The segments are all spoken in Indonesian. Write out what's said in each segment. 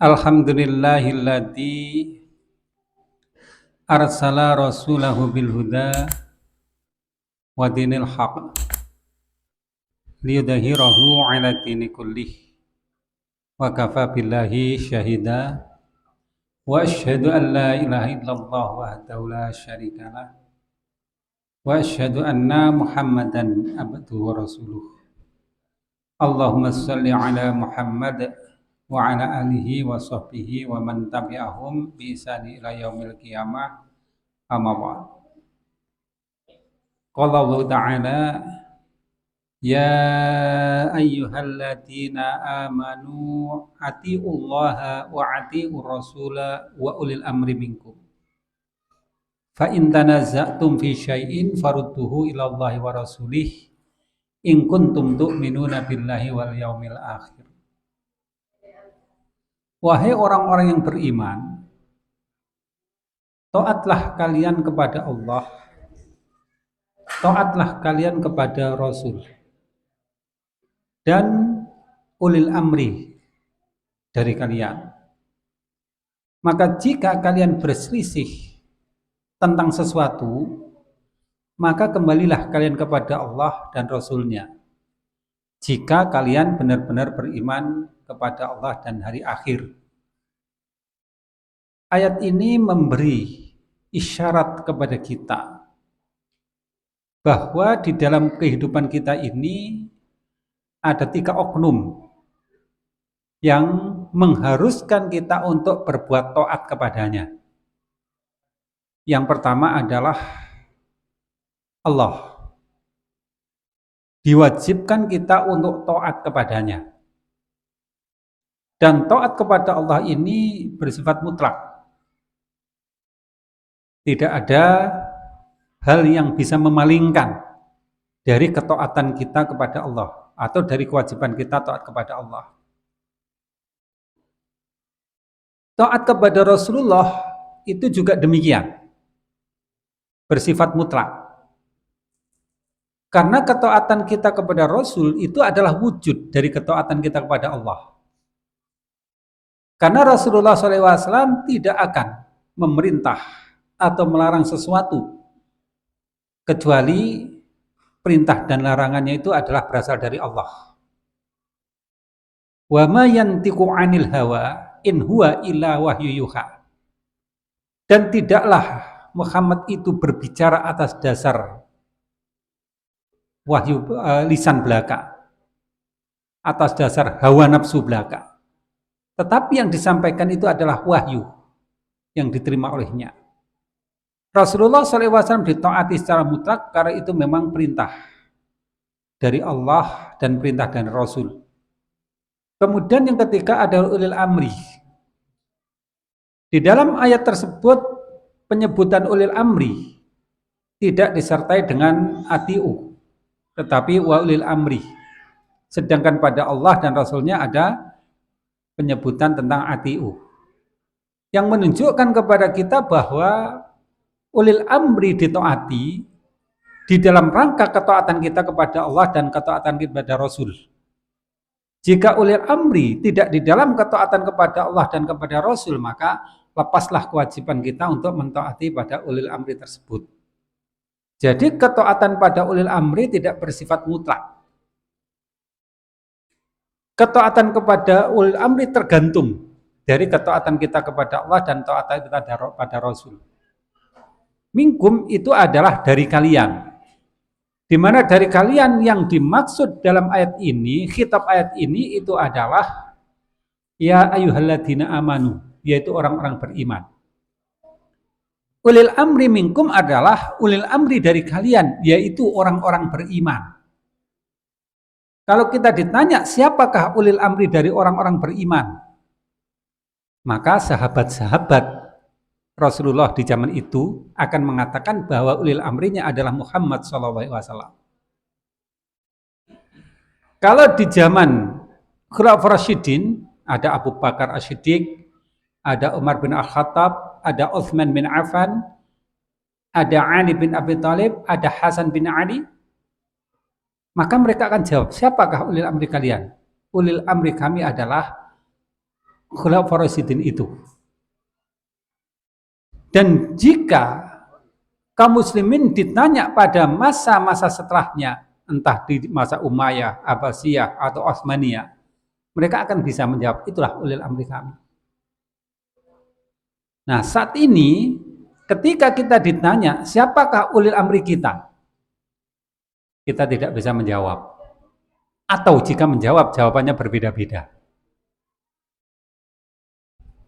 Alhamdulillahilladzi arsala rasulahu bil huda wa dinil haq liyudhhirahu 'ala dini kullih wa kafa billahi syahida wa asyhadu an la ilaha illallah wahdahu la syarikalah wa asyhadu anna Muhammadan abduhu wa rasuluh. Allahumma shalli 'ala Muhammad wa ala alihi wa sahbihi wa man tabi'ahum bi ihsani ila yaumil qiyamah. Amma ba'd. Qala Allah ta'ala ya ayyuhalladzina amanu atiullaha wa atiur rasula wa ulil amri minkum. Fa in tanaza'tum fi syai'in farudduhu ila Allahi wa rasulih in kuntum tu'minuna billahi wal yaumil akhir. Wahai orang-orang yang beriman, taatlah kalian kepada Allah, taatlah kalian kepada Rasul, dan ulil amri dari kalian. Maka jika kalian berselisih tentang sesuatu, maka kembalilah kalian kepada Allah dan Rasul-Nya. Jika kalian benar-benar beriman kepada Allah dan hari akhir. Ayat ini memberi isyarat kepada kita bahwa di dalam kehidupan kita ini ada 3 oknum yang mengharuskan kita untuk berbuat taat kepadanya. Yang pertama adalah Allah. Diwajibkan kita untuk taat kepadanya. Dan taat kepada Allah ini bersifat mutlak. Tidak ada hal yang bisa memalingkan dari ketaatan kita kepada Allah atau dari kewajiban kita taat kepada Allah. Taat kepada Rasulullah itu juga demikian. Bersifat mutlak. Karena ketaatan kita kepada Rasul itu adalah wujud dari ketaatan kita kepada Allah. Karena Rasulullah SAW tidak akan memerintah atau melarang sesuatu kecuali perintah dan larangannya itu adalah berasal dari Allah. Wa ma yantiqu 'anil hawa in huwa illa wahyu yuha. Dan tidaklah Muhammad itu berbicara atas dasar wahyu lisan belaka, atas dasar hawa nafsu belaka. Tetapi yang disampaikan itu adalah wahyu yang diterima olehnya. Rasulullah SAW ditaati secara mutlak karena itu memang perintah dari Allah dan perintah dari Rasul. Kemudian yang ketiga adalah ulil amri. Di dalam ayat tersebut penyebutan ulil amri tidak disertai dengan atiu, tetapi wa ulil amri. Sedangkan pada Allah dan Rasulnya ada penyebutan tentang atiu. Yang menunjukkan kepada kita bahwa ulil amri ditaati di dalam rangka ketaatan kita kepada Allah dan ketaatan kita kepada Rasul. Jika ulil amri tidak di dalam ketaatan kepada Allah dan kepada Rasul, maka lepaslah kewajiban kita untuk mentaati pada ulil amri tersebut. Jadi ketaatan pada ulil amri tidak bersifat mutlak. Ketaatan kepada ulil amri tergantung dari ketaatan kita kepada Allah dan ketaatan kita pada Rasul. Minkum itu adalah dari kalian. Di mana dari kalian yang dimaksud dalam ayat ini, khitab ayat ini itu adalah ya ayyuhalladzina amanu, yaitu orang-orang beriman. Ulil amri minkum adalah ulil amri dari kalian, yaitu orang-orang beriman. Kalau kita ditanya siapakah ulil amri dari orang-orang beriman, maka sahabat-sahabat Rasulullah di zaman itu akan mengatakan bahwa ulil amrinya adalah Muhammad SAW. Kalau di zaman Khulafaur Rasyidin ada Abu Bakar As-Siddiq, ada Umar bin Al-Khattab, ada Utsman bin Affan, ada Ali bin Abi Thalib, ada Hasan bin Ali. Maka mereka akan jawab, siapakah ulil amri kalian? Ulil amri kami adalah Khulafaur Rasyidin itu. Dan jika kaum muslimin ditanya pada masa-masa setelahnya, entah di masa Umayyah, Abbasiyah, atau Utsmaniyah, mereka akan bisa menjawab, itulah ulil amri kami. Nah, saat ini ketika kita ditanya, siapakah ulil amri kita? Kita tidak bisa menjawab. Atau jika menjawab, jawabannya berbeda-beda.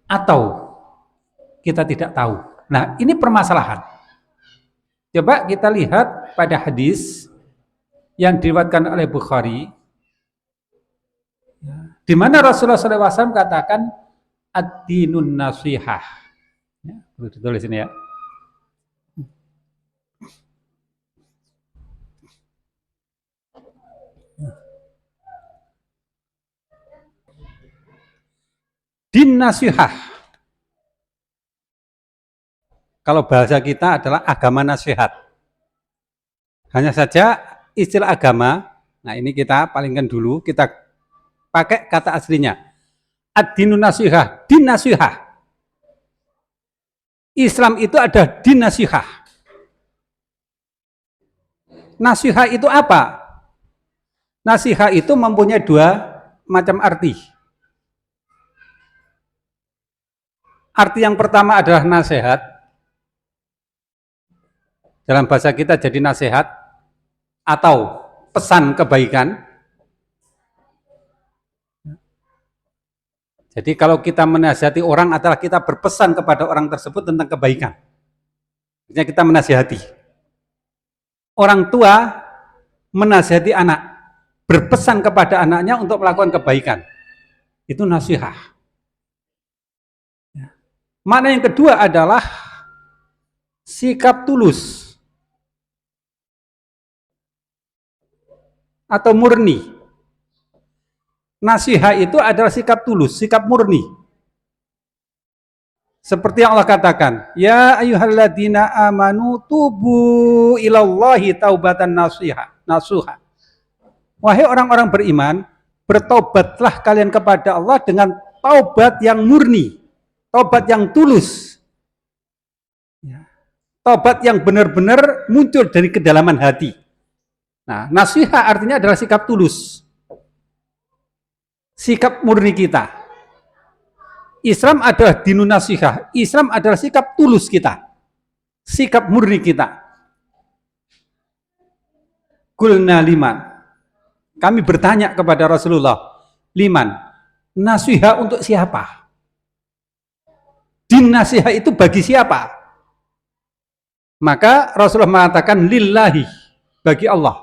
Atau kita tidak tahu. Nah, ini permasalahan. Coba kita lihat pada hadis yang diriwayatkan oleh Bukhari, di mana Rasulullah SAW katakan ad-dinun nasihah. Ya, perlu ditulis ini ya. Din nasihah. Kalau bahasa kita adalah agama nasihat. Hanya saja istilah agama, nah ini kita palingkan dulu, kita pakai kata aslinya. Ad-dinun nasihah, din nasihah. Islam itu ada din nasihah. Nasihah itu apa? Nasihah itu mempunyai dua macam arti. Arti yang pertama adalah nasihat. Dalam bahasa kita jadi nasihat atau pesan kebaikan. Jadi kalau kita menasihati orang adalah kita berpesan kepada orang tersebut tentang kebaikan. Artinya kita menasihati. Orang tua menasihati anak, berpesan kepada anaknya untuk melakukan kebaikan. Itu nasihat. Makna yang kedua adalah sikap tulus atau murni. Nasihat itu adalah sikap tulus, sikap murni. Seperti yang Allah katakan, ya ayyuhalladzina amanu tubu ilallahi taubatan nasuha. Wahai orang-orang beriman, bertobatlah kalian kepada Allah dengan taubat yang murni, taubat yang tulus. Taubat yang benar-benar muncul dari kedalaman hati. Nah, nasihat artinya adalah sikap tulus. Sikap murni kita. Islam adalah dinun nasihat. Islam adalah sikap tulus kita. Sikap murni kita. Qulna liman. Kami bertanya kepada Rasulullah, liman, nasihat untuk siapa? Din nasihat itu bagi siapa? Maka Rasulullah mengatakan lillahi, bagi Allah.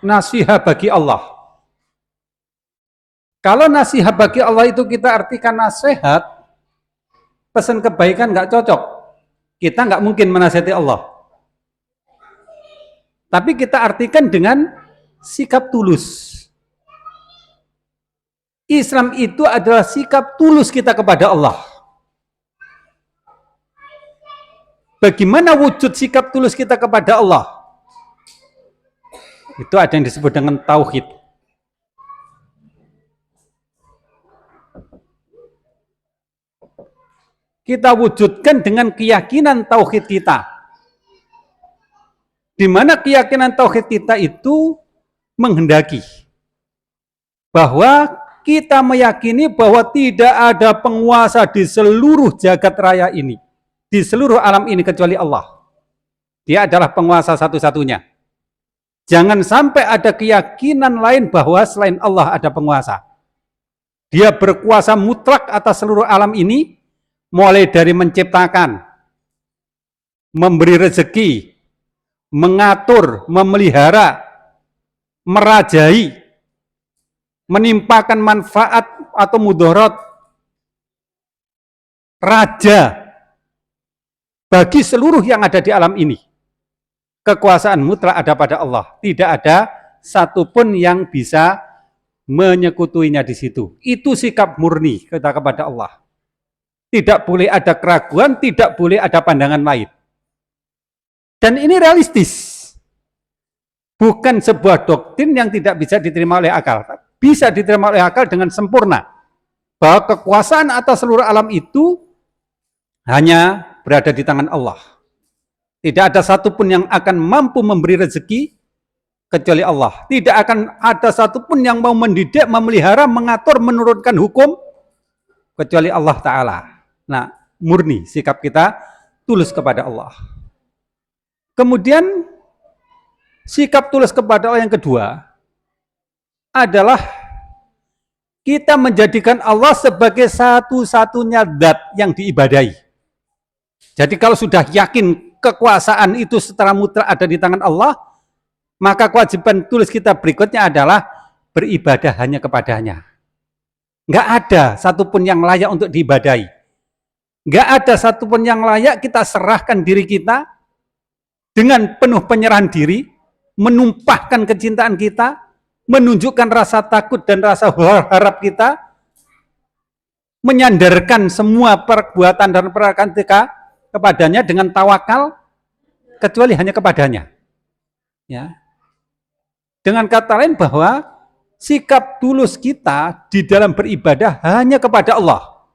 Nasihat bagi Allah. Kalau nasihat bagi Allah itu kita artikan nasihat, pesan kebaikan nggak cocok. Kita nggak mungkin menasihati Allah. Tapi kita artikan dengan sikap tulus. Islam itu adalah sikap tulus kita kepada Allah. Bagaimana wujud sikap tulus kita kepada Allah? Itu ada yang disebut dengan tauhid. Kita wujudkan dengan keyakinan tauhid kita. Di mana keyakinan tauhid kita itu menghendaki bahwa kita meyakini bahwa tidak ada penguasa di seluruh jagat raya ini, di seluruh alam ini kecuali Allah. Dia adalah penguasa satu-satunya. Jangan sampai ada keyakinan lain bahwa selain Allah ada penguasa. Dia berkuasa mutlak atas seluruh alam ini, mulai dari menciptakan, memberi rezeki, mengatur, memelihara, merajai, menimpakan manfaat atau mudarat, raja bagi seluruh yang ada di alam ini. Kekuasaan mutlak ada pada Allah. Tidak ada satupun yang bisa menyekutuinya di situ. Itu sikap murni kita kepada Allah. Tidak boleh ada keraguan, tidak boleh ada pandangan lain. Dan ini realistis. bukan sebuah doktrin yang tidak bisa diterima oleh akal. Bisa diterima oleh akal dengan sempurna. Bahwa kekuasaan atas seluruh alam itu hanya berada di tangan Allah. Tidak ada satupun yang akan mampu memberi rezeki kecuali Allah. Tidak akan ada satupun yang mau mendidik, memelihara, mengatur, menurunkan hukum kecuali Allah Ta'ala. Nah, murni sikap kita tulus kepada Allah. Kemudian sikap tulus kepada Allah yang kedua adalah kita menjadikan Allah sebagai satu-satunya zat yang diibadahi. Jadi kalau sudah yakin kekuasaan itu secara mutlak ada di tangan Allah, maka kewajiban tulus kita berikutnya adalah beribadah hanya kepadanya. Nggak ada satupun yang layak untuk diibadahi. Nggak ada satupun yang layak kita serahkan diri kita dengan penuh penyerahan diri, menumpahkan kecintaan kita, menunjukkan rasa takut dan rasa harap kita, menyandarkan semua perbuatan dan pergerakan kita kepadanya dengan tawakal, kecuali hanya kepadanya. Ya. Dengan kata lain bahwa sikap tulus kita di dalam beribadah hanya kepada Allah.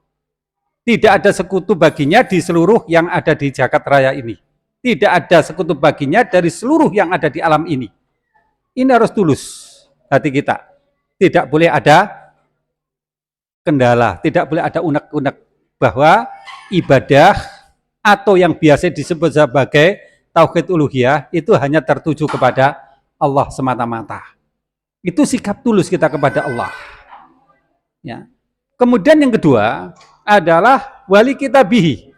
Tidak ada sekutu baginya di seluruh yang ada di jagat raya ini. Tidak ada sekutu baginya dari seluruh yang ada di alam ini. Ini harus tulus hati kita. Tidak boleh ada kendala, tidak boleh ada unek-unek bahwa ibadah atau yang biasa disebut sebagai tauhid uluhiyah itu hanya tertuju kepada Allah semata-mata. Itu sikap tulus kita kepada Allah. Ya. Kemudian yang kedua adalah wali kita bihi.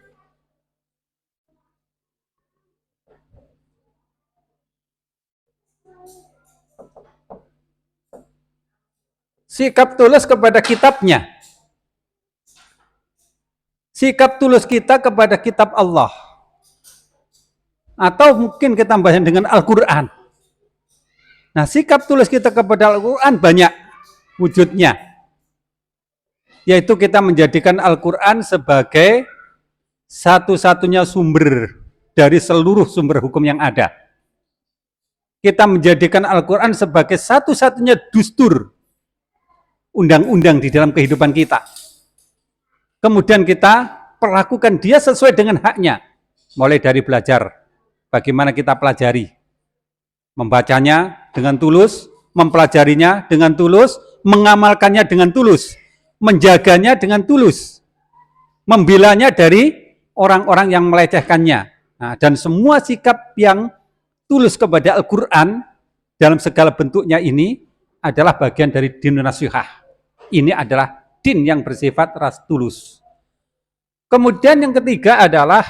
Sikap tulus kepada kitabnya. Sikap tulus kita kepada kitab Allah. Atau mungkin kita tambahkan dengan Al-Quran. Nah, sikap tulus kita kepada Al-Quran banyak wujudnya. Yaitu kita menjadikan Al-Quran sebagai satu-satunya sumber dari seluruh sumber hukum yang ada. Kita menjadikan Al-Quran sebagai satu-satunya dustur, undang-undang di dalam kehidupan kita. Kemudian kita perlakukan dia sesuai dengan haknya. Mulai dari belajar, bagaimana kita pelajari. Membacanya dengan tulus, mempelajarinya dengan tulus, mengamalkannya dengan tulus, menjaganya dengan tulus, membelanya dari orang-orang yang melecehkannya. Nah, dan semua sikap yang tulus kepada Al-Quran dalam segala bentuknya ini adalah bagian dari dinun nasihah. Ini adalah din yang bersifat ras tulus. Kemudian yang ketiga adalah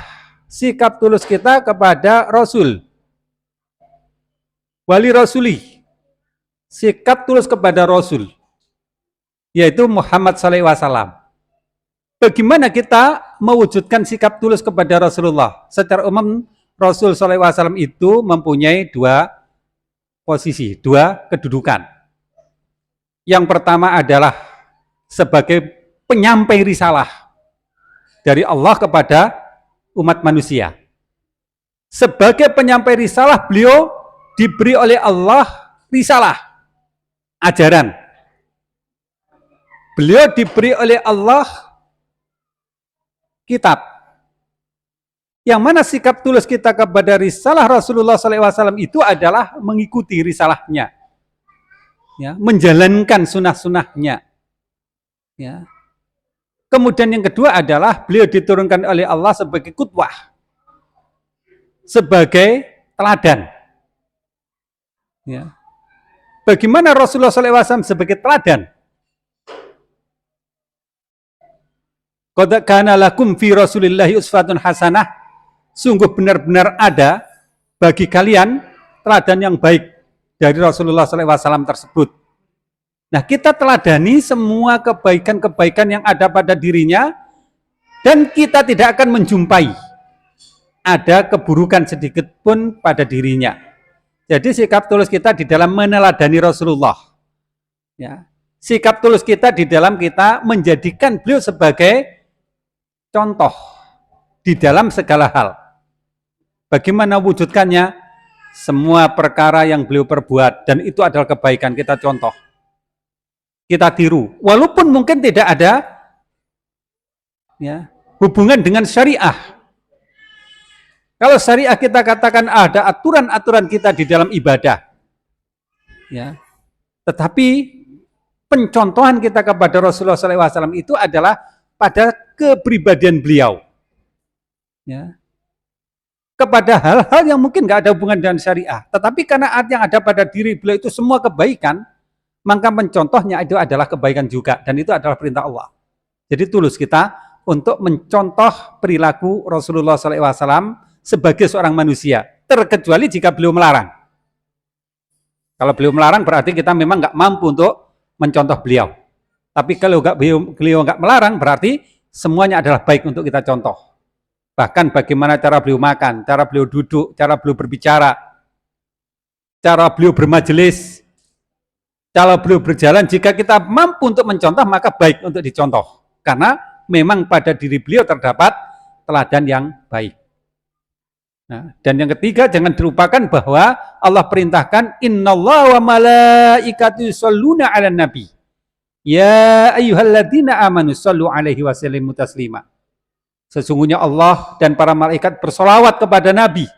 sikap tulus kita kepada Rasul. Wali Rasuli. Sikap tulus kepada Rasul. Yaitu Muhammad SAW. Bagaimana kita mewujudkan sikap tulus kepada Rasulullah? Secara umum Rasul SAW itu mempunyai dua posisi, dua kedudukan. Yang pertama adalah sebagai penyampai risalah dari Allah kepada umat manusia. Sebagai penyampai risalah, beliau diberi oleh Allah risalah, ajaran. Beliau diberi oleh Allah kitab. Yang mana sikap tulus kita kepada risalah Rasulullah SAW itu adalah mengikuti risalahnya, ya, menjalankan sunnah-sunnahnya. Ya. Kemudian yang kedua adalah beliau diturunkan oleh Allah sebagai qudwah, sebagai teladan. Ya. Bagaimana Rasulullah SAW sebagai teladan? Qad kana lakum fi Rasulillahi uswatun hasanah. Sungguh benar-benar ada bagi kalian teladan yang baik dari Rasulullah SAW tersebut. Nah, kita teladani semua kebaikan-kebaikan yang ada pada dirinya dan kita tidak akan menjumpai ada keburukan sedikit pun pada dirinya. Jadi sikap tulus kita di dalam meneladani Rasulullah. Ya. Sikap tulus kita di dalam kita menjadikan beliau sebagai contoh di dalam segala hal. Bagaimana wujudkannya? semua perkara yang beliau perbuat dan itu adalah kebaikan, kita contoh, kita tiru, walaupun mungkin tidak ada ya hubungan dengan syariah. Kalau syariah kita katakan ada aturan-aturan kita di dalam ibadah, ya, tetapi pencontohan kita kepada Rasulullah SAW itu adalah pada kepribadian beliau, ya, kepada hal-hal yang mungkin nggak ada hubungan dengan syariah, tetapi karena yang ada pada diri beliau itu semua kebaikan, maka mencontohnya itu adalah kebaikan juga, dan itu adalah perintah Allah. Jadi tulus kita untuk mencontoh perilaku Rasulullah SAW sebagai seorang manusia, terkecuali jika beliau melarang. Kalau beliau melarang berarti kita memang nggak mampu untuk mencontoh beliau. Tapi kalau beliau nggak melarang berarti semuanya adalah baik untuk kita contoh. Bahkan bagaimana cara beliau makan, cara beliau duduk, cara beliau berbicara, cara beliau bermajelis, cara beliau berjalan, jika kita mampu untuk mencontoh maka baik untuk dicontoh. Karena memang pada diri beliau terdapat teladan yang baik. Nah, dan yang ketiga, jangan dilupakan bahwa Allah perintahkan innallaha wa malaikatahu yusholluna 'alan nabi. Ya ayyuhalladzina amanu shallu 'alaihi wa sallimu taslima. Sesungguhnya Allah dan para malaikat bersolawat kepada Nabi.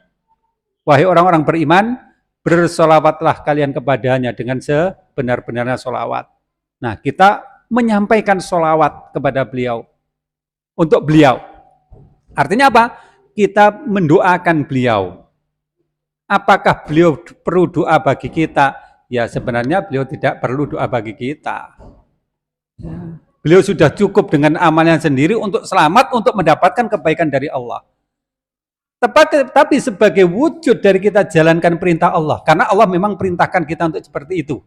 Wahai orang-orang beriman, bersolawatlah kalian kepadanya dengan sebenar-benarnya solawat. Nah, kita menyampaikan solawat kepada beliau. Untuk beliau. Artinya apa? Kita mendoakan beliau. Apakah beliau perlu doa bagi kita? Ya, sebenarnya beliau tidak perlu doa bagi kita. Ya. Beliau sudah cukup dengan amalnya sendiri untuk selamat, untuk mendapatkan kebaikan dari Allah. Tapi sebagai wujud dari kita jalankan perintah Allah, karena Allah memang perintahkan kita untuk seperti itu.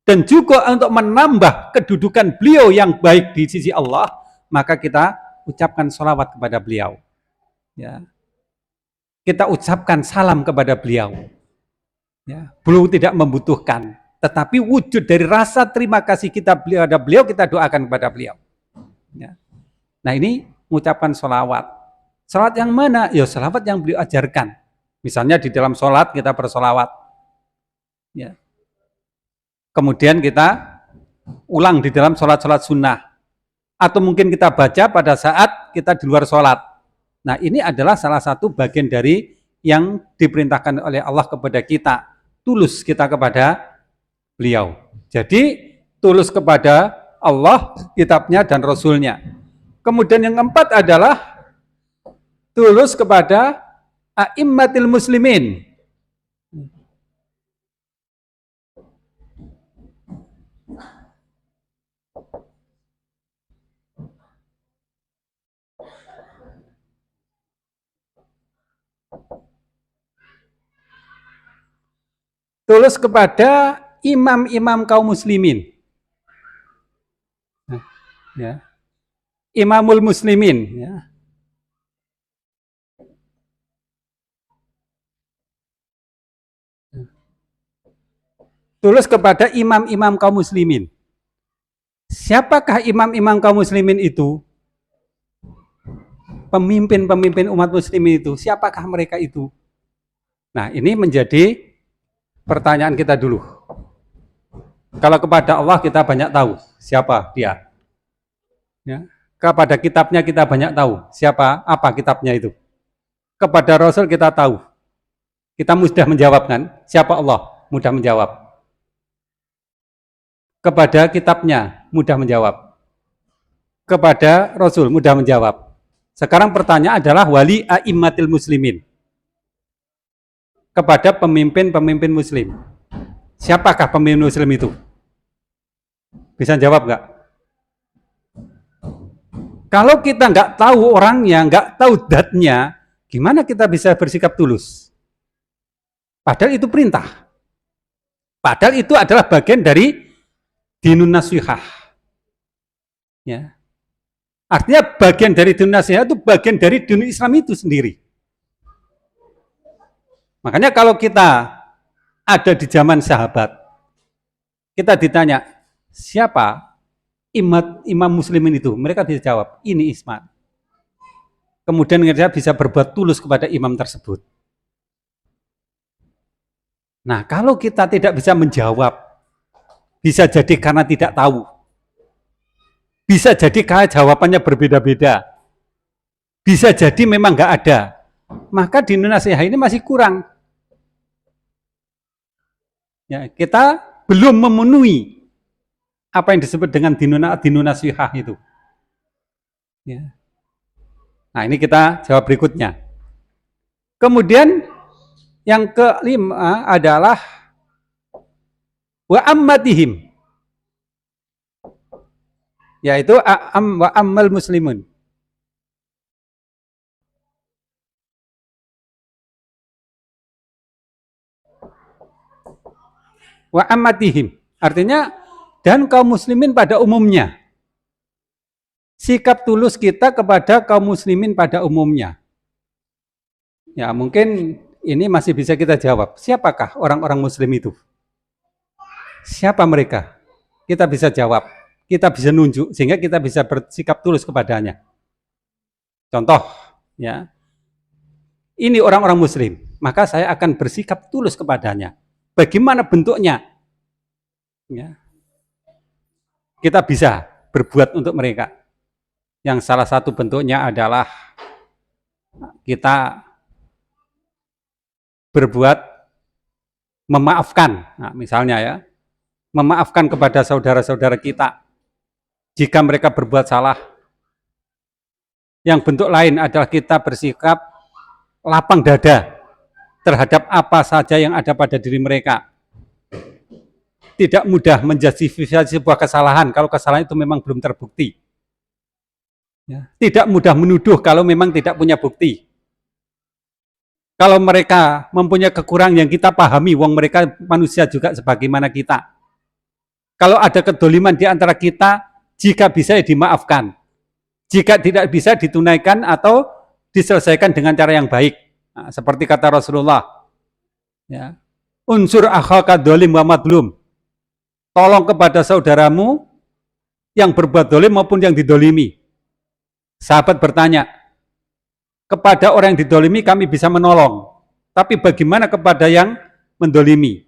Dan juga untuk menambah kedudukan beliau yang baik di sisi Allah, maka kita ucapkan sholawat kepada beliau. Ya. Kita ucapkan salam kepada beliau. Ya. Beliau tidak membutuhkan. Tetapi wujud dari rasa terima kasih kita kepada beliau, kita doakan kepada beliau. Ya. Nah, ini mengucapkan sholawat. Sholawat yang mana? Ya, sholawat yang beliau ajarkan. Misalnya di dalam sholat kita bersolawat. Ya. Kemudian kita ulang di dalam sholat-sholat sunnah. Atau mungkin kita baca pada saat kita di luar sholat. Nah, ini adalah salah satu bagian dari yang diperintahkan oleh Allah kepada kita. Tulus kita kepada beliau. Jadi tulus kepada Allah, kitabnya dan Rasulnya. Kemudian yang keempat adalah tulus kepada a'immatil muslimin. Tulus kepada imam-imam kaum muslimin. Ya. Imamul muslimin. Ya. Tulus kepada imam-imam kaum muslimin. Siapakah imam-imam kaum muslimin itu? Pemimpin-pemimpin umat muslimin itu. Siapakah mereka itu? Nah, ini menjadi pertanyaan kita dulu. Kalau kepada Allah kita banyak tahu siapa dia. Ya. Kepada kitabnya kita banyak tahu siapa, apa kitabnya itu. Kepada Rasul kita tahu. Kita mudah menjawab kan? Siapa Allah? Mudah menjawab. Kepada kitabnya mudah menjawab. Kepada Rasul mudah menjawab. Sekarang pertanyaan adalah wali a'immatil muslimin. Kepada pemimpin-pemimpin muslim. Siapakah pemimpin muslim itu? Bisa jawab nggak? Kalau kita nggak tahu orangnya, nggak tahu datnya, gimana kita bisa bersikap tulus? Padahal itu perintah. Padahal itu adalah bagian dari dinun nasihah. Ya. Artinya bagian dari dinun nasihah itu bagian dari dinun Islam itu sendiri. Makanya kalau kita ada di zaman sahabat, kita ditanya, siapa imam muslimin itu? Mereka bisa jawab, ini Ismat. Kemudian mereka bisa berbuat tulus kepada imam tersebut. Nah, kalau kita tidak bisa menjawab, bisa jadi karena tidak tahu, bisa jadi karena jawabannya berbeda-beda, bisa jadi memang nggak ada, maka di nasihat ini masih kurang. Ya, kita belum memenuhi apa yang disebut dengan dinun nasihah itu. Ya. Nah, ini kita jawab berikutnya. Kemudian yang kelima adalah wa ammatihim, yaitu wa ammal muslimun. Wa ammatihim, artinya dan kaum muslimin pada umumnya. Sikap tulus kita kepada kaum muslimin pada umumnya. Ya, mungkin ini masih bisa kita jawab. Siapakah orang-orang muslim itu? Siapa mereka? Kita bisa jawab. Kita bisa nunjuk sehingga kita bisa bersikap tulus kepadanya. Contoh, ya. Ini orang-orang muslim, maka saya akan bersikap tulus kepadanya. Bagaimana bentuknya? Ya. Kita bisa berbuat untuk mereka. Yang salah satu bentuknya adalah kita berbuat memaafkan. Nah, misalnya ya, memaafkan kepada saudara-saudara kita jika mereka berbuat salah. Yang bentuk lain adalah kita bersikap lapang dada terhadap apa saja yang ada pada diri mereka. Tidak mudah menjustifikasi sebuah kesalahan kalau kesalahan itu memang belum terbukti. Ya. Tidak mudah menuduh kalau memang tidak punya bukti. Kalau mereka mempunyai kekurangan yang kita pahami, wong mereka manusia juga sebagaimana kita. Kalau ada kedoliman di antara kita, jika bisa ya dimaafkan. Jika tidak bisa ditunaikan atau diselesaikan dengan cara yang baik. Nah, seperti kata Rasulullah, ya, unsur akhaka dolim wa madlum. Tolong kepada saudaramu yang berbuat dolim maupun yang didolimi. Sahabat bertanya, kepada orang yang didolimi kami bisa menolong, tapi bagaimana kepada yang mendolimi?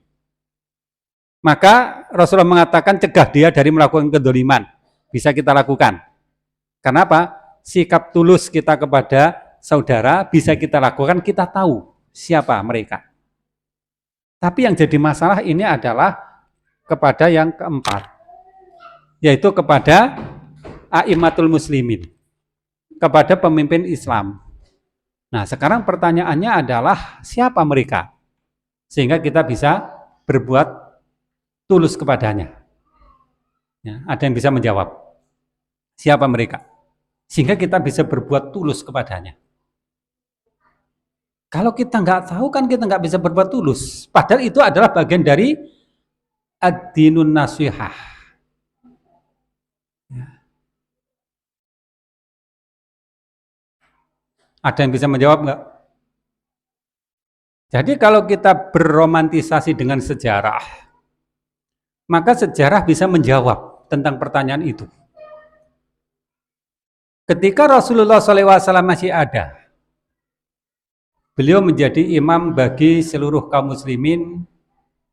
Maka Rasulullah mengatakan cegah dia dari melakukan kedoliman. Bisa kita lakukan. Kenapa? Sikap tulus kita kepada saudara bisa kita lakukan, kita tahu siapa mereka. Tapi yang jadi masalah ini adalah kepada yang keempat, yaitu kepada a'immatul muslimin, kepada pemimpin Islam. Nah, sekarang pertanyaannya adalah siapa mereka? Sehingga kita bisa berbuat tulus kepadanya. Ya, ada yang bisa menjawab. Siapa mereka? Sehingga kita bisa berbuat tulus kepadanya. Kalau kita nggak tahu kan kita nggak bisa berbuat tulus. Padahal itu adalah bagian dari ad-dinun nasihah. Ya. Ada yang bisa menjawab nggak? Jadi kalau kita berromantisasi dengan sejarah, maka sejarah bisa menjawab tentang pertanyaan itu. Ketika Rasulullah SAW masih ada, beliau menjadi imam bagi seluruh kaum muslimin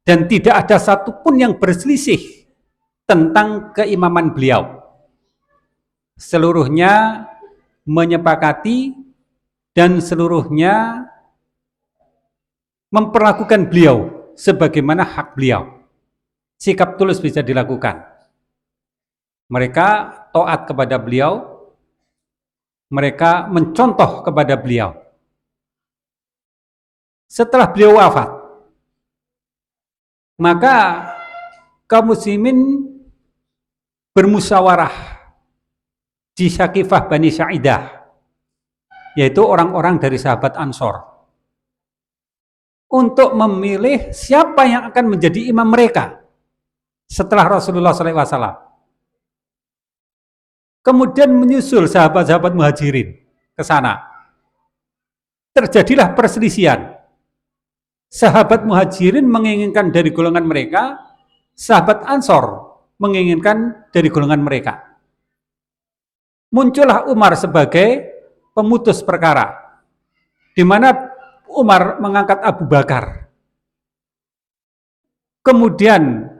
dan tidak ada satupun yang berselisih tentang keimaman beliau. Seluruhnya menyepakati dan seluruhnya memperlakukan beliau sebagaimana hak beliau. Sikap tulus bisa dilakukan. Mereka taat kepada beliau, mereka mencontoh kepada beliau. Setelah beliau wafat, maka kaum muslimin bermusyawarah di Syakifah Bani Sa'idah, yaitu orang-orang dari sahabat Ansor, untuk memilih siapa yang akan menjadi imam mereka setelah Rasulullah SAW. Kemudian menyusul sahabat-sahabat muhajirin ke sana. Terjadilah perselisihan. Sahabat muhajirin menginginkan dari golongan mereka, sahabat Ansor menginginkan dari golongan mereka. Muncullah Umar sebagai pemutus perkara, di mana Umar mengangkat Abu Bakar kemudian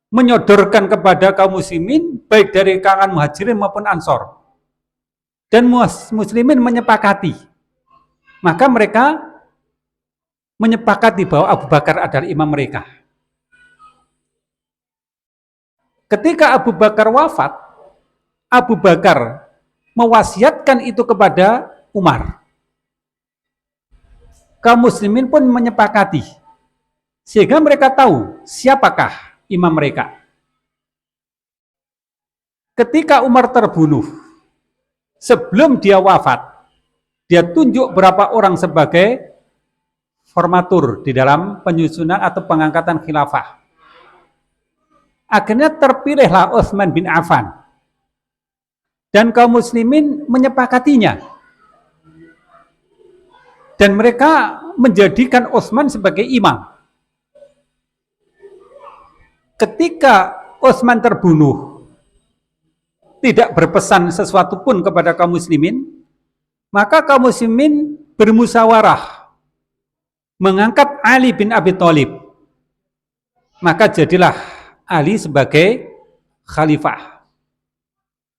menyodorkan kepada kaum muslimin baik dari kalangan muhajirin maupun ansor, dan muslimin menyepakati, maka mereka menyepakati bahwa Abu Bakar adalah imam mereka. Ketika Abu Bakar wafat, Abu Bakar mewasiatkan itu kepada Umar. Kaum muslimin pun menyepakati, sehingga mereka tahu siapakah imam mereka. Ketika Umar terbunuh, sebelum dia wafat, dia tunjuk berapa orang sebagai formatur di dalam penyusunan atau pengangkatan khilafah. Akhirnya terpilihlah Utsman bin Affan. Dan kaum muslimin menyepakatinya. Dan mereka menjadikan Utsman sebagai imam. Ketika Utsman terbunuh, tidak berpesan sesuatu pun kepada kaum muslimin, maka kaum muslimin bermusyawarah mengangkat Ali bin Abi Thalib. Maka jadilah Ali sebagai khalifah.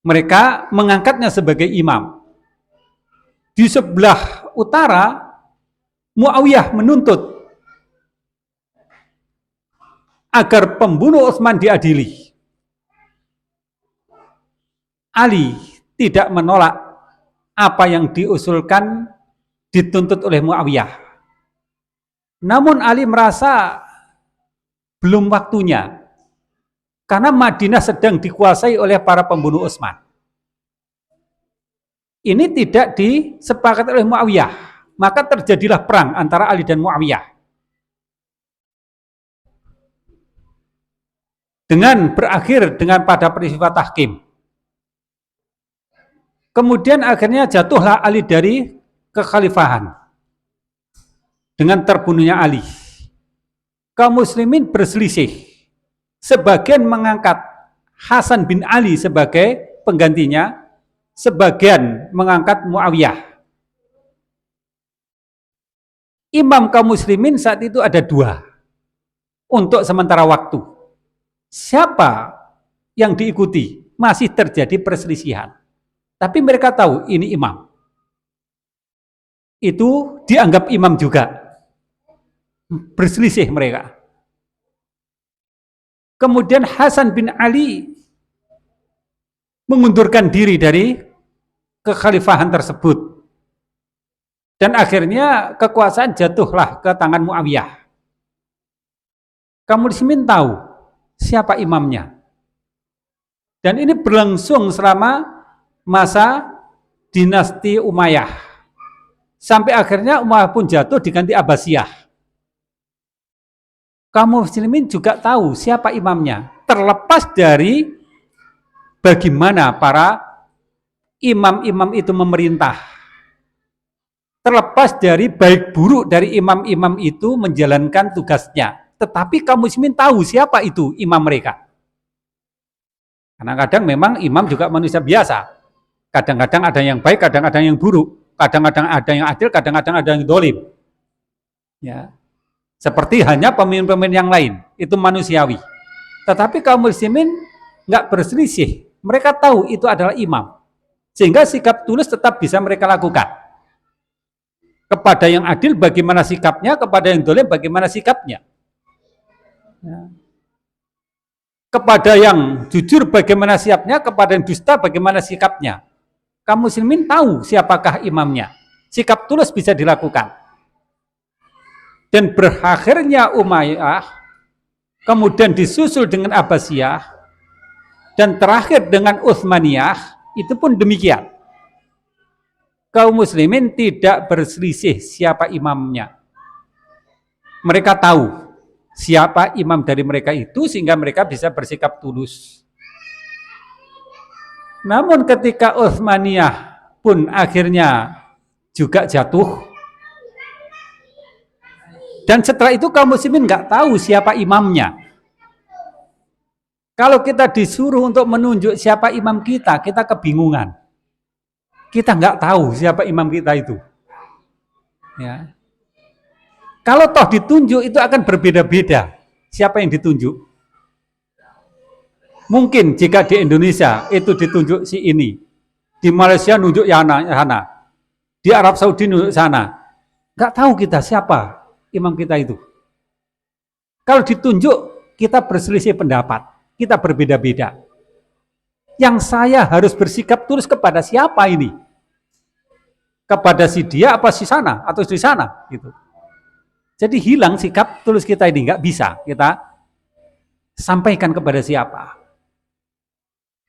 Mereka mengangkatnya sebagai imam. Di sebelah utara, Muawiyah menuntut agar pembunuh Utsman diadili. Ali tidak menolak apa yang diusulkan dituntut oleh Muawiyah. Namun Ali merasa belum waktunya, karena Madinah sedang dikuasai oleh para pembunuh Utsman. Ini tidak disepakati oleh Muawiyah, maka terjadilah perang antara Ali dan Muawiyah. Dengan berakhir dengan pada peristiwa tahkim. Kemudian akhirnya jatuhlah Ali dari kekhalifahan dengan terbunuhnya Ali. Kaum muslimin berselisih. Sebagian mengangkat Hasan bin Ali sebagai penggantinya, sebagian mengangkat Muawiyah. Imam kaum muslimin saat itu ada dua untuk sementara waktu. Siapa yang diikuti? Masih terjadi perselisihan. Tapi mereka tahu ini imam. Itu dianggap imam juga. Berselisih mereka. Kemudian Hasan bin Ali mengundurkan diri dari kekhalifahan tersebut. Dan akhirnya kekuasaan jatuhlah ke tangan Muawiyah. Kaum muslimin tahu siapa imamnya. Dan ini berlangsung selama masa dinasti Umayyah. Sampai akhirnya Umayyah pun jatuh diganti Abbasiyah. Kaum muslimin juga tahu siapa imamnya. Terlepas dari bagaimana para imam-imam itu memerintah. Terlepas dari baik buruk dari imam-imam itu menjalankan tugasnya. Tetapi kaum muslimin tahu siapa itu imam mereka. Kadang-kadang memang imam juga manusia biasa. Kadang-kadang ada yang baik, kadang-kadang yang buruk. Kadang-kadang ada yang adil, kadang-kadang ada yang dolim. Ya. Seperti hanya pemimpin-pemimpin yang lain. Itu manusiawi. Tetapi kaum muslimin nggak berselisih. Mereka tahu itu adalah imam. Sehingga sikap tulus tetap bisa mereka lakukan. Kepada yang adil bagaimana sikapnya, kepada yang dolim bagaimana sikapnya. Ya. Kepada yang jujur bagaimana sikapnya, kepada yang dusta bagaimana sikapnya. Kaum muslimin tahu siapakah imamnya. Sikap tulus bisa dilakukan. Dan berakhirnya Umayyah, kemudian disusul dengan Abbasiyah, dan terakhir dengan Utsmaniyah, itu pun demikian. Kaum muslimin tidak berselisih siapa imamnya. Mereka tahu siapa imam dari mereka itu, sehingga mereka bisa bersikap tulus. Namun ketika Utsmaniyah pun akhirnya juga jatuh, dan setelah itu kaum muslimin nggak tahu siapa imamnya. Kalau kita disuruh untuk menunjuk siapa imam kita kebingungan. Kita nggak tahu siapa imam kita itu. Ya. Kalau toh ditunjuk itu akan berbeda-beda. siapa yang ditunjuk? Mungkin jika di Indonesia itu ditunjuk si ini, di Malaysia nunjuk Yana, di Arab Saudi nunjuk sana. Nggak tahu kita siapa imam kita itu. Kalau ditunjuk, kita berselisih pendapat, kita berbeda-beda. Yang saya harus bersikap tulus kepada siapa ini? Kepada si dia apa si sana atau si sana gitu. Jadi hilang sikap tulus kita ini, nggak bisa kita sampaikan kepada siapa.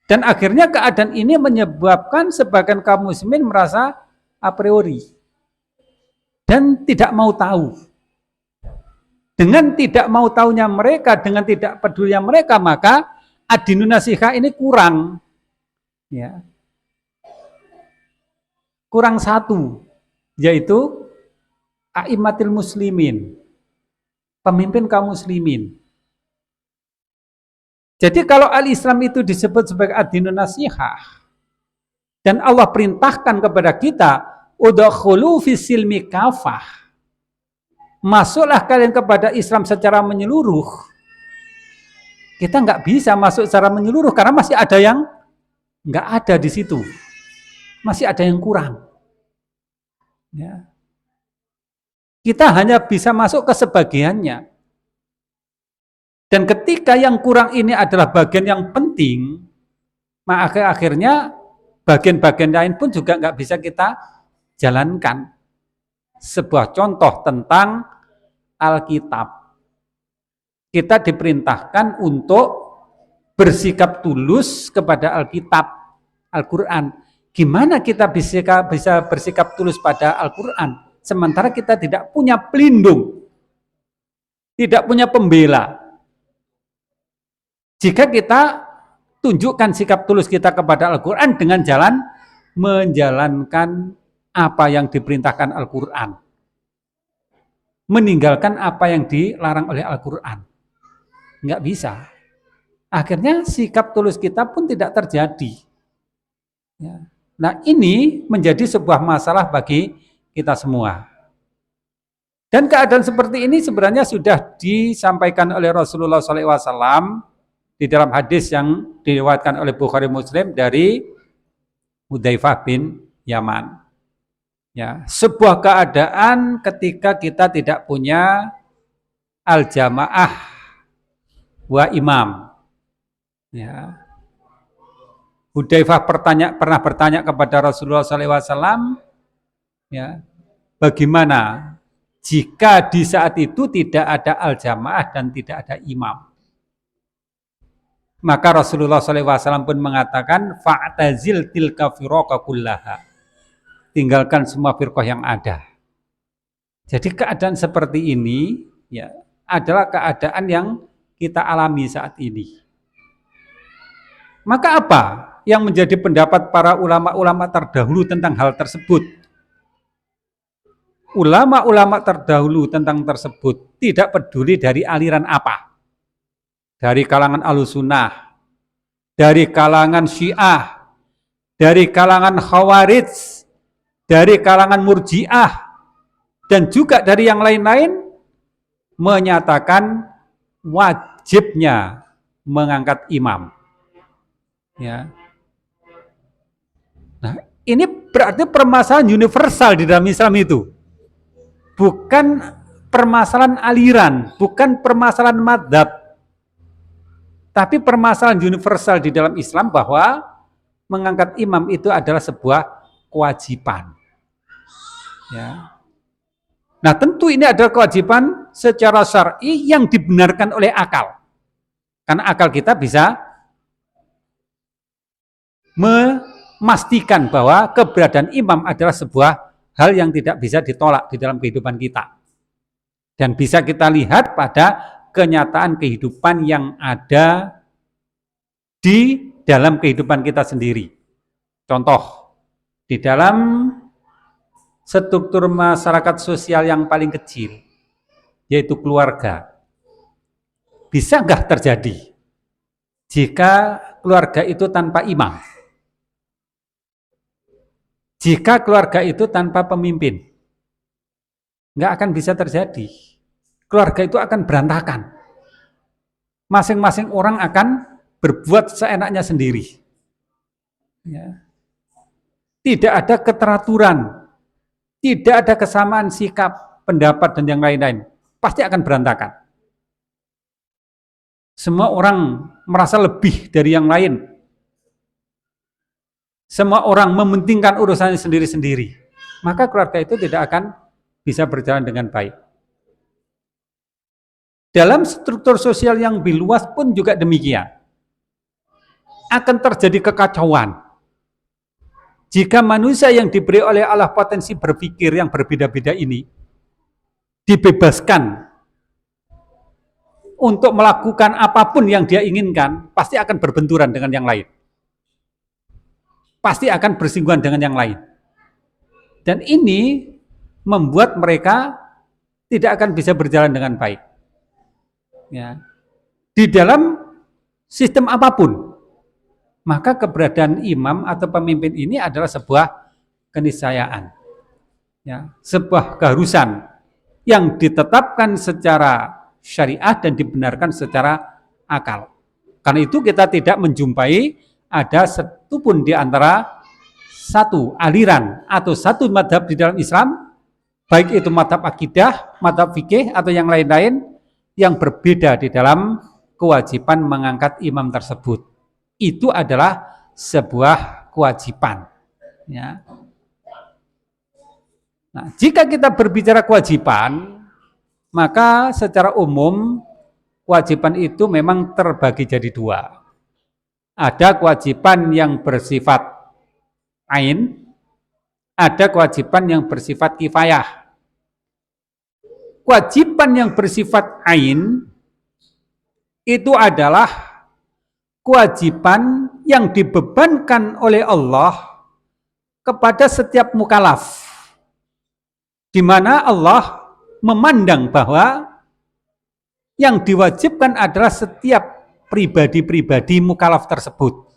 Dan akhirnya keadaan ini menyebabkan sebagian kaum muslimin merasa a priori dan tidak mau tahu. Dengan tidak mau tahunya mereka, dengan tidak pedulinya mereka, maka ad-dinun nasiha ini kurang. Ya. Kurang satu, yaitu a'immatil muslimin, pemimpin kaum muslimin. Jadi kalau al-Islam itu disebut sebagai ad-dinun nasihah, dan Allah perintahkan kepada kita, udkhulu fis-silmi kafah, masuklah kalian kepada Islam secara menyeluruh. Kita nggak bisa masuk secara menyeluruh karena masih ada yang nggak ada di situ, masih ada yang kurang. Ya. Kita hanya bisa masuk ke sebagiannya. Dan ketika yang kurang ini adalah bagian yang penting, maka akhirnya bagian-bagian lain pun juga nggak bisa kita jalankan. Sebuah contoh tentang Alkitab. Kita diperintahkan untuk bersikap tulus kepada Alkitab, Al-Quran. Gimana kita bisa bersikap tulus pada Al-Quran? Sementara kita tidak punya pelindung, tidak punya pembela. Jika kita tunjukkan sikap tulus kita kepada Al-Quran dengan jalan menjalankan apa yang diperintahkan Al-Quran, meninggalkan apa yang dilarang oleh Al-Quran. Nggak bisa. Akhirnya sikap tulus kita pun tidak terjadi. Ya. Nah ini menjadi sebuah masalah bagi kita semua. Dan keadaan seperti ini sebenarnya sudah disampaikan oleh Rasulullah SAW di dalam hadis yang diriwayatkan oleh Bukhari Muslim dari Hudzaifah bin Yaman. Ya, sebuah keadaan ketika kita tidak punya al-jamaah wa imam. Ya. Hudzaifah pernah bertanya kepada Rasulullah SAW, ya, bagaimana jika di saat itu tidak ada al-jamaah dan tidak ada imam? Maka Rasulullah SAW pun mengatakan, fa'tazil tilka firqa kullaha. Tinggalkan semua firqah yang ada. Jadi keadaan seperti ini ya adalah keadaan yang kita alami saat ini. Maka apa yang menjadi pendapat para ulama-ulama terdahulu tentang hal tersebut? Ulama-ulama terdahulu tentang tersebut tidak peduli dari aliran apa. Dari kalangan Ahlussunnah, dari kalangan Syiah, dari kalangan Khawarij, dari kalangan Murji'ah, dan juga dari yang lain-lain menyatakan wajibnya mengangkat imam. Ya. Nah, ini berarti permasalahan universal di dalam Islam itu. Bukan permasalahan aliran, bukan permasalahan madzhab. Tapi permasalahan universal di dalam Islam bahwa mengangkat imam itu adalah sebuah kewajiban. Ya. Nah tentu ini adalah kewajiban secara syar'i yang dibenarkan oleh akal. Karena akal kita bisa memastikan bahwa keberadaan imam adalah sebuah hal yang tidak bisa ditolak di dalam kehidupan kita. Dan bisa kita lihat pada kenyataan kehidupan yang ada di dalam kehidupan kita sendiri. Contoh, di dalam struktur masyarakat sosial yang paling kecil, yaitu keluarga. Bisa nggak terjadi jika keluarga itu tanpa imam? Jika keluarga itu tanpa pemimpin? Nggak akan bisa terjadi. Keluarga itu akan berantakan. masing-masing orang akan berbuat seenaknya sendiri. Ya. Tidak ada keteraturan, tidak ada kesamaan sikap, pendapat, dan yang lain-lain. Pasti akan berantakan. Semua orang merasa lebih dari yang lain. Semua orang mementingkan urusannya sendiri-sendiri. Maka keluarga itu tidak akan bisa berjalan dengan baik. Dalam struktur sosial yang lebih luas pun juga demikian. Akan terjadi kekacauan. Jika manusia yang diberi oleh Allah potensi berpikir yang berbeda-beda ini dibebaskan untuk melakukan apapun yang dia inginkan, pasti akan berbenturan dengan yang lain. Pasti akan bersinggungan dengan yang lain. Dan ini membuat mereka tidak akan bisa berjalan dengan baik. Ya. Di dalam sistem apapun, maka keberadaan imam atau pemimpin ini adalah sebuah keniscayaan. Ya, sebuah keharusan yang ditetapkan secara syariah dan dibenarkan secara akal. Karena itu kita tidak menjumpai ada satu pun di antara satu aliran atau satu madhab di dalam Islam, baik itu madhab akidah, madhab fikih atau yang lain-lain, yang berbeda di dalam kewajiban mengangkat imam tersebut. Itu adalah sebuah kewajiban. Ya. Nah, jika kita berbicara kewajiban, maka secara umum kewajiban itu memang terbagi jadi dua. Ada kewajiban yang bersifat ain, ada kewajiban yang bersifat kifayah. Kewajiban yang bersifat ain itu adalah kewajiban yang dibebankan oleh Allah kepada setiap mukallaf, di mana Allah memandang bahwa yang diwajibkan adalah setiap pribadi-pribadi mukallaf tersebut.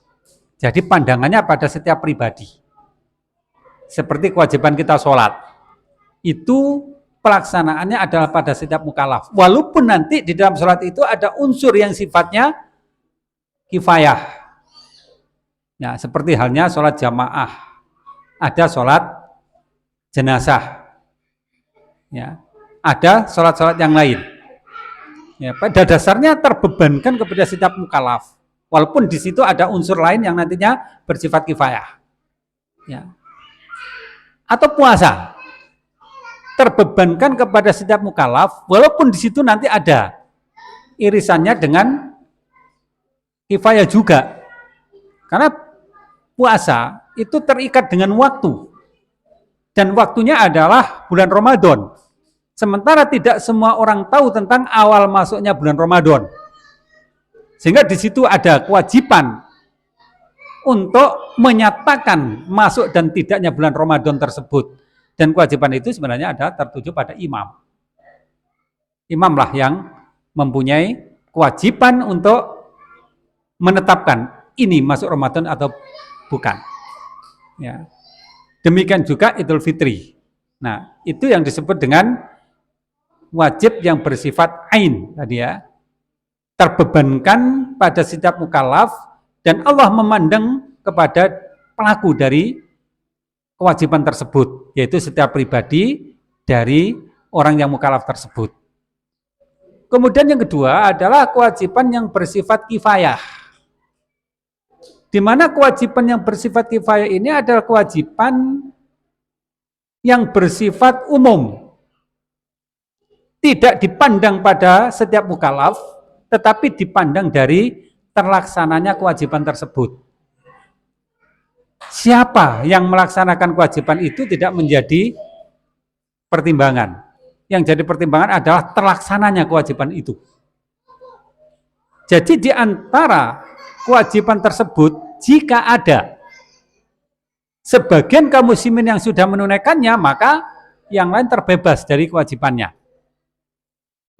Jadi pandangannya pada setiap pribadi. Seperti kewajiban kita sholat, itu pelaksanaannya adalah pada setiap mukallaf. Walaupun nanti di dalam sholat itu ada unsur yang sifatnya kifayah. Ya, seperti halnya sholat jamaah, ada sholat jenazah, ya, ada sholat-sholat yang lain. Ya, pada dasarnya terbebankan kepada setiap mukallaf. Walaupun di situ ada unsur lain yang nantinya bersifat kifayah. Ya. Atau puasa terbebankan kepada setiap mukallaf, walaupun di situ nanti ada irisannya dengan kifayah juga. Karena puasa itu terikat dengan waktu. Dan waktunya adalah bulan Ramadan. Sementara tidak semua orang tahu tentang awal masuknya bulan Ramadan. Sehingga di situ ada kewajiban untuk menyatakan masuk dan tidaknya bulan Ramadan tersebut. Dan kewajiban itu sebenarnya ada tertuju pada imam. Imamlah yang mempunyai kewajiban untuk menetapkan ini masuk Ramadan atau bukan. Ya. Demikian juga Idul Fitri. Nah, itu yang disebut dengan wajib yang bersifat ain tadi ya. Terbebankan pada setiap mukallaf dan Allah memandang kepada pelaku dari kewajiban tersebut, yaitu setiap pribadi dari orang yang mukallaf tersebut. Kemudian yang kedua adalah kewajiban yang bersifat kifayah. Di mana kewajiban yang bersifat kifayah ini adalah kewajiban yang bersifat umum. Tidak dipandang pada setiap mukallaf, tetapi dipandang dari terlaksananya kewajiban tersebut. Siapa yang melaksanakan kewajiban itu tidak menjadi pertimbangan. Yang jadi pertimbangan adalah terlaksananya kewajiban itu. Jadi di antara kewajiban tersebut, jika ada sebagian kaum muslimin yang sudah menunaikannya, maka yang lain terbebas dari kewajibannya.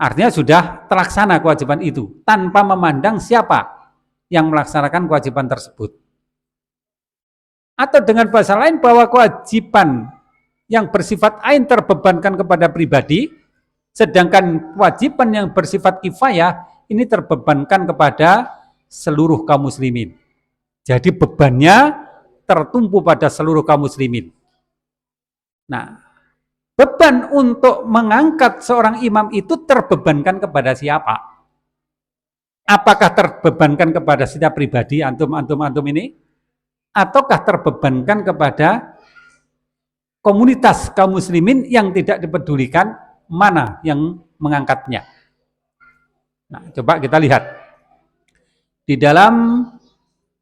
Artinya sudah terlaksana kewajiban itu, tanpa memandang siapa yang melaksanakan kewajiban tersebut. Atau dengan bahasa lain, bahwa kewajiban yang bersifat ain terbebankan kepada pribadi, sedangkan kewajiban yang bersifat kifayah ini terbebankan kepada seluruh kaum muslimin. Jadi bebannya tertumpu pada seluruh kaum muslimin. Nah, beban untuk mengangkat seorang imam itu terbebankan kepada siapa? Apakah terbebankan kepada setiap pribadi antum ini? Ataukah terbebankan kepada komunitas kaum muslimin yang tidak dipedulikan mana yang mengangkatnya? Nah, coba kita lihat. Di dalam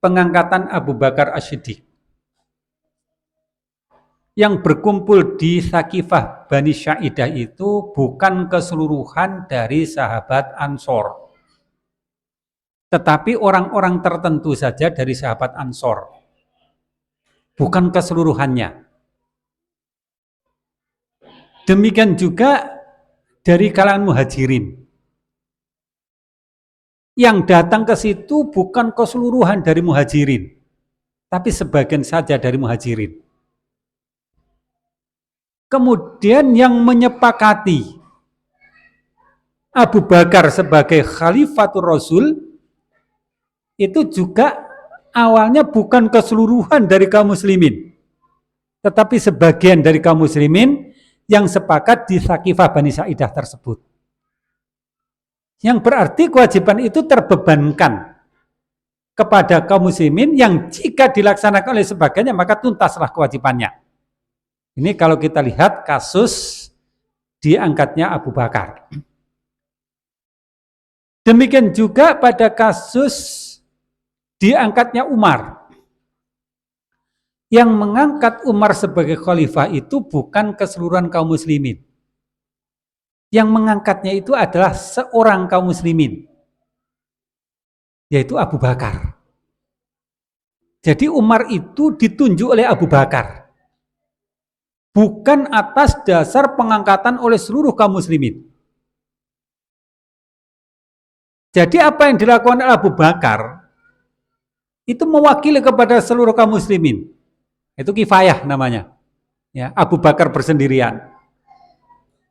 pengangkatan Abu Bakar As-Siddiq yang berkumpul di Sakifah Bani Syaidah itu bukan keseluruhan dari sahabat Ansor, tetapi orang-orang tertentu saja dari sahabat Ansor, bukan keseluruhannya. Demikian juga dari kalangan Muhajirin. Yang datang ke situ bukan keseluruhan dari Muhajirin, tapi sebagian saja dari Muhajirin. Kemudian yang menyepakati Abu Bakar sebagai Khalifatul Rasul itu juga awalnya bukan keseluruhan dari kaum muslimin, tetapi sebagian dari kaum muslimin yang sepakat di Sakifah Bani Syaidah tersebut. Yang berarti kewajiban itu terbebankan kepada kaum muslimin yang jika dilaksanakan oleh sebagiannya maka tuntaslah kewajibannya. Ini kalau kita lihat kasus diangkatnya Abu Bakar. Demikian juga pada kasus diangkatnya Umar. Yang mengangkat Umar sebagai khalifah itu bukan keseluruhan kaum muslimin. Yang mengangkatnya itu adalah seorang kaum muslimin, yaitu Abu Bakar. Jadi Umar itu ditunjuk oleh Abu Bakar, bukan atas dasar pengangkatan oleh seluruh kaum muslimin. Jadi apa yang dilakukan oleh Abu Bakar itu mewakili kepada seluruh kaum muslimin. Itu kifayah namanya. Ya, Abu Bakar bersendirian.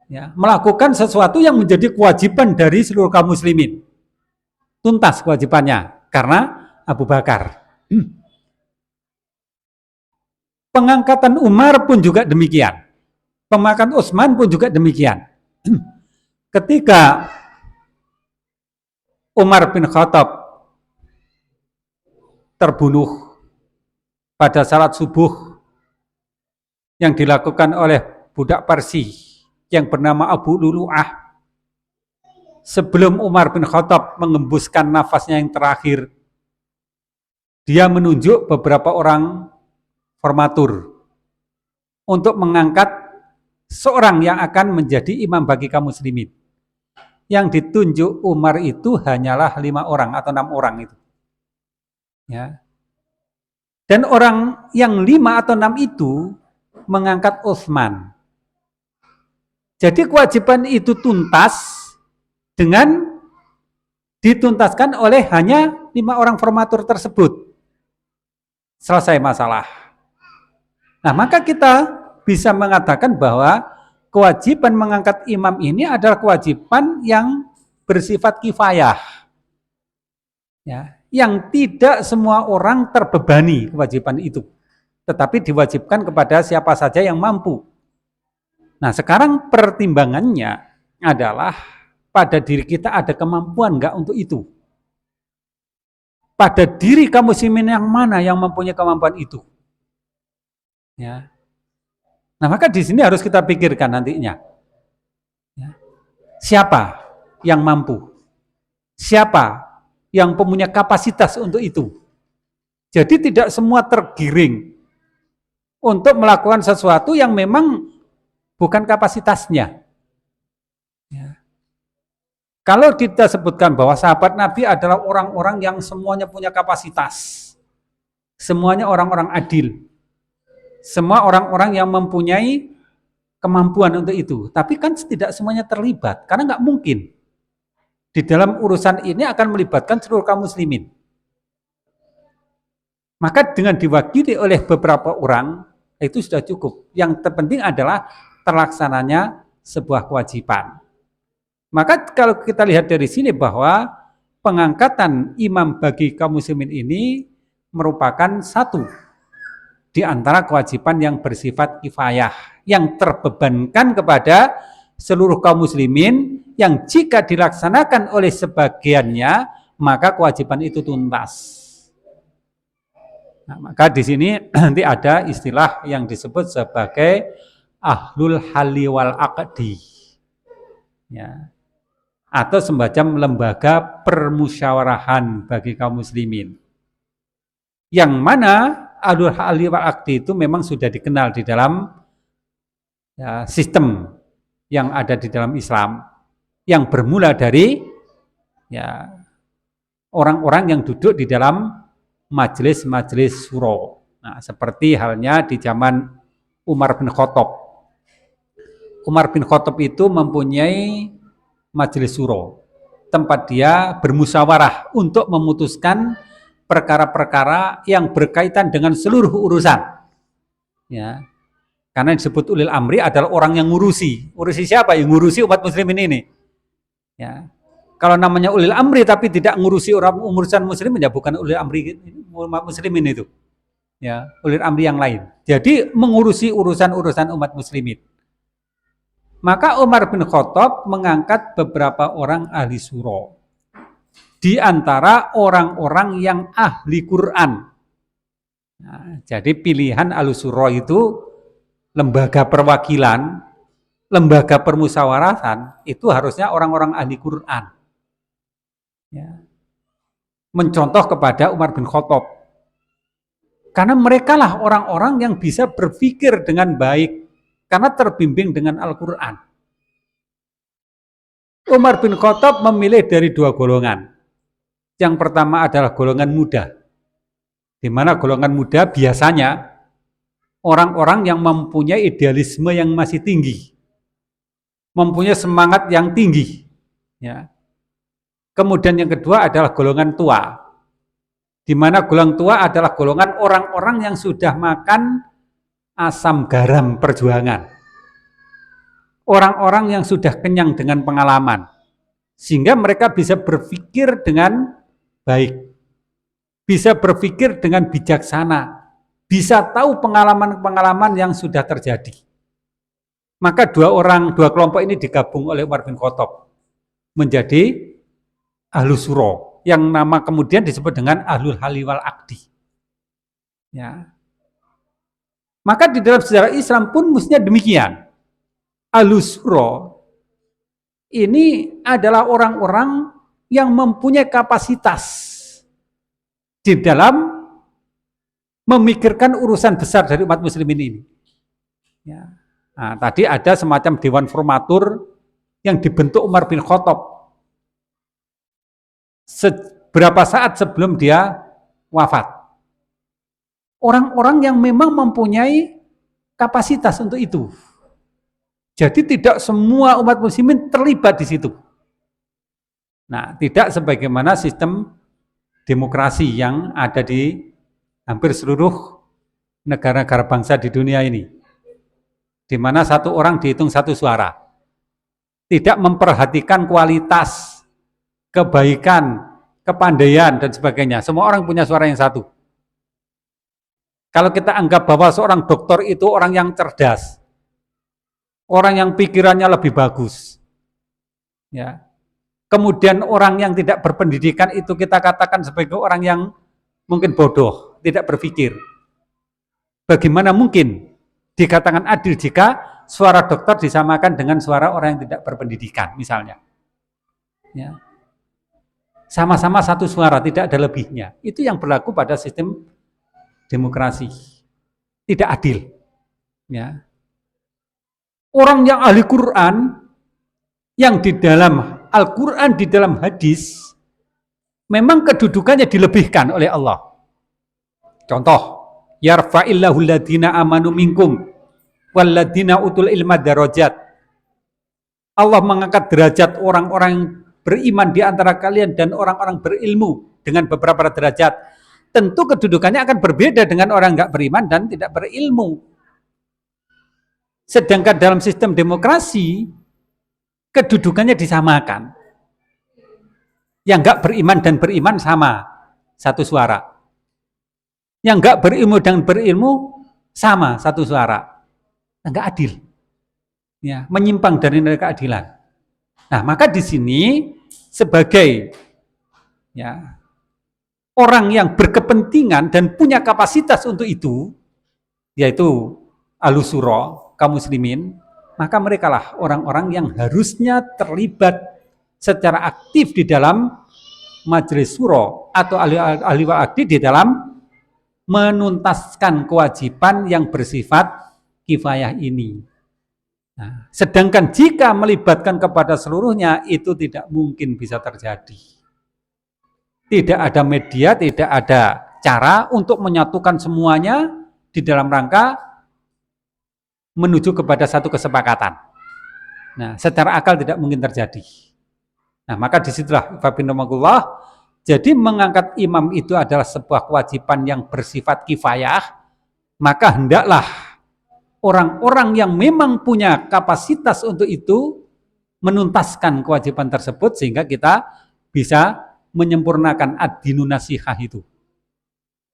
Ya, melakukan sesuatu yang menjadi kewajiban dari seluruh kaum muslimin. Tuntas kewajibannya karena Abu Bakar. Pengangkatan Umar pun juga demikian. Pengangkatan Utsman pun juga demikian. Ketika Umar bin Khattab terbunuh pada salat subuh yang dilakukan oleh budak Parsi yang bernama Abu Lulu'ah, sebelum Umar bin Khattab mengembuskan nafasnya yang terakhir, dia menunjuk beberapa orang formatur untuk mengangkat seorang yang akan menjadi imam bagi kaum muslimin. Yang ditunjuk Umar itu hanyalah 5 orang atau 6 orang itu. Ya. Dan orang yang 5 atau 6 itu mengangkat Utsman. Jadi kewajiban itu tuntas dengan dituntaskan oleh hanya 5 orang formatur tersebut. Selesai masalah. Nah, maka kita bisa mengatakan bahwa kewajiban mengangkat imam ini adalah kewajiban yang bersifat kifayah. Ya, yang tidak semua orang terbebani kewajiban itu, tetapi diwajibkan kepada siapa saja yang mampu. Nah, sekarang pertimbangannya adalah pada diri kita ada kemampuan enggak untuk itu? Pada diri kaum muslimin yang mana yang mempunyai kemampuan itu? Ya. Nah, maka di sini harus kita pikirkan nantinya. Ya. Siapa yang mampu? Siapa yang mempunyai kapasitas untuk itu? Jadi tidak semua tergiring untuk melakukan sesuatu yang memang bukan kapasitasnya. Ya. Kalau kita sebutkan bahwa sahabat Nabi adalah orang-orang yang semuanya punya kapasitas, semuanya orang-orang adil, semua orang-orang yang mempunyai kemampuan untuk itu, tapi kan tidak semuanya terlibat, karena nggak mungkin di dalam urusan ini akan melibatkan seluruh kaum muslimin. Maka dengan diwakili oleh beberapa orang itu sudah cukup. Yang terpenting adalah terlaksananya sebuah kewajiban. Maka kalau kita lihat dari sini bahwa pengangkatan imam bagi kaum muslimin ini merupakan satu di antara kewajiban yang bersifat kifayah, yang terbebankan kepada seluruh kaum muslimin, yang jika dilaksanakan oleh sebagiannya, maka kewajiban itu tuntas. Nah, maka di sini nanti ada istilah yang disebut sebagai ahlul halli wal aqdi. Ya. Atau semacam lembaga permusyawarahan bagi kaum muslimin. Yang mana ahlul halli wal aqdi itu memang sudah dikenal di dalam ya, sistem yang ada di dalam Islam, yang bermula dari ya orang-orang yang duduk di dalam majelis-majelis syuro. Nah, seperti halnya di zaman Umar bin Khattab. Umar bin Khattab itu mempunyai majelis syuro, tempat dia bermusyawarah untuk memutuskan perkara-perkara yang berkaitan dengan seluruh urusan. Ya. Karena yang disebut ulil amri adalah orang yang ngurusi. Ngurusi siapa? Yang ngurusi umat muslimin ini. Ya. Kalau namanya ulil amri tapi tidak ngurusi urusan muslimin, ya bukan ulil amri umat muslimin itu. Ya, ulil amri yang lain. Jadi mengurusi urusan-urusan umat muslimin. Maka Umar bin Khattab mengangkat beberapa orang ahli syuro. Di antara orang-orang yang ahli Quran. Nah, jadi pilihan ahli syuro itu lembaga perwakilan, lembaga permusyawaratan itu harusnya orang-orang ahli Quran. Ya. Mencontoh kepada Umar bin Khattab. Karena merekalah orang-orang yang bisa berpikir dengan baik karena terbimbing dengan Al-Quran. Umar bin Khattab memilih dari dua golongan. Yang pertama adalah golongan muda, di mana golongan muda biasanya orang-orang yang mempunyai idealisme yang masih tinggi, mempunyai semangat yang tinggi. Ya. Kemudian yang kedua adalah golongan tua, di mana golongan tua adalah golongan orang-orang yang sudah makan asam garam perjuangan. Orang-orang yang sudah kenyang dengan pengalaman, sehingga mereka bisa berpikir dengan baik, bisa berpikir dengan bijaksana, bisa tahu pengalaman-pengalaman yang sudah terjadi. Maka dua kelompok ini digabung oleh Umar bin Khattab menjadi Ahlus Syuro, yang nama kemudian disebut dengan Ahlul Halli wal Aqdi. Ya. Maka di dalam sejarah Islam pun mestinya demikian. Ahlus Syuro ini adalah orang-orang yang mempunyai kapasitas di dalam memikirkan urusan besar dari umat muslimin ini. Ya. Nah, tadi ada semacam dewan formatur yang dibentuk Umar bin Khattab beberapa saat sebelum dia wafat. Orang-orang yang memang mempunyai kapasitas untuk itu. Jadi tidak semua umat muslimin terlibat di situ. Nah, tidak sebagaimana sistem demokrasi yang ada di hampir seluruh negara-negara bangsa di dunia ini, di mana satu orang dihitung satu suara. Tidak memperhatikan kualitas, kebaikan, kepandaian, dan sebagainya. Semua orang punya suara yang satu. Kalau kita anggap bahwa seorang dokter itu orang yang cerdas, orang yang pikirannya lebih bagus, ya. Kemudian orang yang tidak berpendidikan itu kita katakan sebagai orang yang mungkin bodoh, tidak berpikir. Bagaimana mungkin dikatakan adil jika suara dokter disamakan dengan suara orang yang tidak berpendidikan, misalnya? Ya. Sama-sama satu suara, tidak ada lebihnya. Itu yang berlaku pada sistem demokrasi. Tidak adil. Ya. Orang yang ahli Quran, yang di dalam Al-Quran, di dalam hadis, memang kedudukannya dilebihkan oleh Allah. Contoh, yarfa'illahu alladhina amanu minkum walladhina utul ilma darajat. Allah mengangkat derajat orang-orang beriman di antara kalian dan orang-orang berilmu dengan beberapa derajat. Tentu kedudukannya akan berbeda dengan orang nggak beriman dan tidak berilmu. Sedangkan dalam sistem demokrasi, kedudukannya disamakan. Yang enggak beriman dan beriman sama, satu suara. Yang enggak berilmu dan berilmu sama, satu suara. Enggak adil. Ya, menyimpang dari nilai keadilan. Nah, maka di sini sebagai ya orang yang berkepentingan dan punya kapasitas untuk itu, yaitu alusuro, kaum muslimin, maka merekalah orang-orang yang harusnya terlibat secara aktif di dalam majelis suro atau ahli wal akdi di dalam menuntaskan kewajiban yang bersifat kifayah ini. Nah, sedangkan jika melibatkan kepada seluruhnya, itu tidak mungkin bisa terjadi. Tidak ada media, tidak ada cara untuk menyatukan semuanya di dalam rangka menuju kepada satu kesepakatan. Nah, secara akal tidak mungkin terjadi. Nah, maka disitulah jadi mengangkat imam itu adalah sebuah kewajiban yang bersifat kifayah, maka hendaklah orang-orang yang memang punya kapasitas untuk itu menuntaskan kewajiban tersebut sehingga kita bisa menyempurnakan ad-dinun nasihah itu.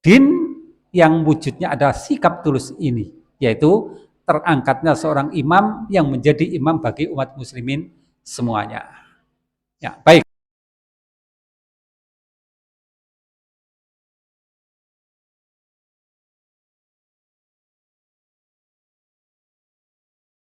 Din yang wujudnya adalah sikap tulus ini, yaitu terangkatnya seorang imam yang menjadi imam bagi umat muslimin semuanya. Ya, baik.